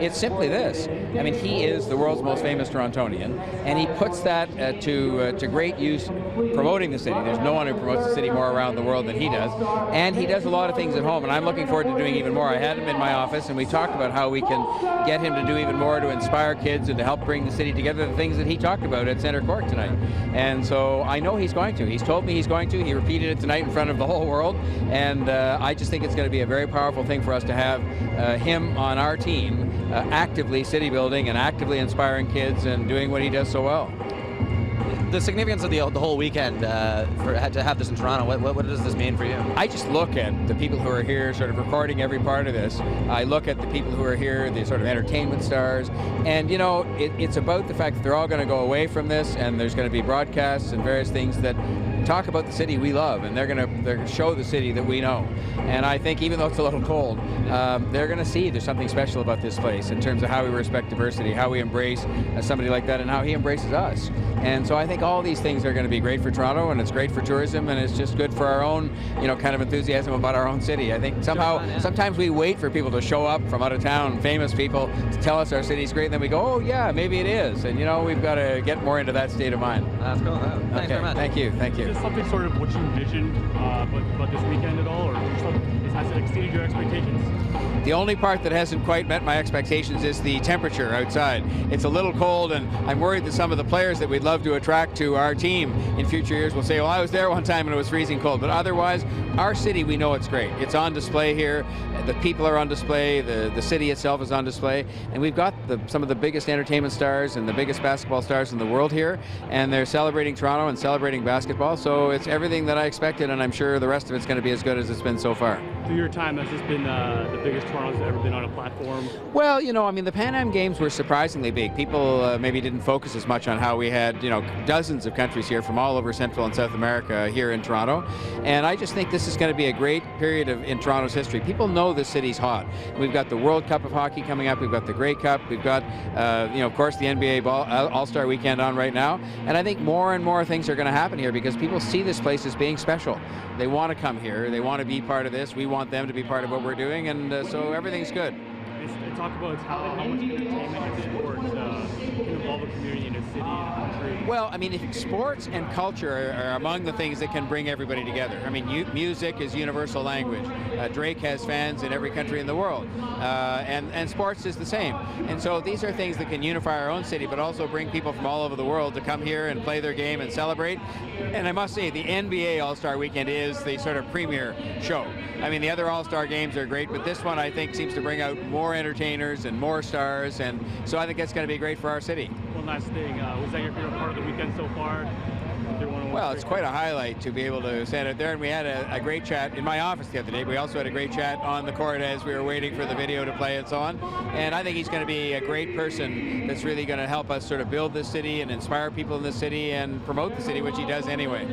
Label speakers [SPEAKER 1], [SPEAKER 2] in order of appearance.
[SPEAKER 1] It's simply this. I mean, he is the world's most famous Torontonian, and he puts that to great use promoting the city. There's no one who promotes the city more around the world than he does, and he does a lot of things at home, and I'm looking forward to doing even more. I had him in my office, and we talked about how we can get him to do even more to inspire kids and to help bring the city together, the things that he talked about at Centre Court tonight. And so I know he's going to. He's told me he's going to. He repeated it tonight in front of the whole world, and I just think it's going to be a very powerful thing for us to have him on our team, actively city building and actively inspiring kids and doing what he does so well.
[SPEAKER 2] The significance of the whole weekend to have this in Toronto, what does this mean for you?
[SPEAKER 1] I just look at the people who are here sort of recording every part of this. I look at the people who are here, the sort of entertainment stars, and you know, it's about the fact that they're all going to go away from this, and there's going to be broadcasts and various things that talk about the city we love, and they're going to show the city that we know. And I think even though it's a little cold, they're going to see there's something special about this place in terms of how we respect diversity, how we embrace somebody like that, and how he embraces us. And so I think all these things are going to be great for Toronto, and it's great for tourism, and it's just good for our own, you know, kind of enthusiasm about our own city. I think sometimes we wait for people to show up from out of town, famous people, to tell us our city's great, and then we go, oh yeah, maybe it is. And you know, we've got to get more into that state of mind.
[SPEAKER 2] That's cool. Thanks very much.
[SPEAKER 1] Thank you.
[SPEAKER 3] Is this something sort of what you envisioned about this weekend at all, or has it exceeded your expectations?
[SPEAKER 1] The only part that hasn't quite met my expectations is the temperature outside. It's a little cold, and I'm worried that some of the players that we'd love to attract to our team in future years will say, well, I was there one time and it was freezing cold. But otherwise, our city, we know it's great. It's on display here. The people are on display. The city itself is on display. And we've got some of the biggest entertainment stars and the biggest basketball stars in the world here. And they're celebrating Toronto and celebrating basketball. So it's everything that I expected, and I'm sure the rest of it's going to be as good as it's been so far.
[SPEAKER 3] Through your time, has this been the biggest Toronto's ever been on a platform?
[SPEAKER 1] Well, you know, I mean, the Pan Am Games were surprisingly big. People maybe didn't focus as much on how we had, you know, dozens of countries here from all over Central and South America here in Toronto. And I just think this is going to be a great period in Toronto's history. People know this city's hot. We've got the World Cup of Hockey coming up. We've got the Grey Cup. We've got, you know, of course, the NBA All-Star Weekend on right now. And I think more and more things are going to happen here because people see this place as being special. They want to come here. They want to be part of this. We want them to be part of what we're doing, and so everything's good.
[SPEAKER 3] Talk about how much entertainment and sports can involve a community in a city and a country.
[SPEAKER 1] Well, I mean, if sports and culture are among the things that can bring everybody together. I mean, music is universal language. Drake has fans in every country in the world, and sports is the same. And so these are things that can unify our own city, but also bring people from all over the world to come here and play their game and celebrate. And I must say, the NBA All-Star Weekend is the sort of premier show. I mean, the other All-Star games are great, but this one, I think, seems to bring out more entertainers and more stars, and so I think that's going to be great for our city.
[SPEAKER 3] One last thing, was that your favorite part of the weekend so far?
[SPEAKER 1] Well, it's quite a highlight to be able to stand out there, and we had a great chat in my office the other day. We also had a great chat on the court as we were waiting for the video to play and so on. And I think he's going to be a great person that's really going to help us sort of build this city and inspire people in this city and promote the city, which he does anyway.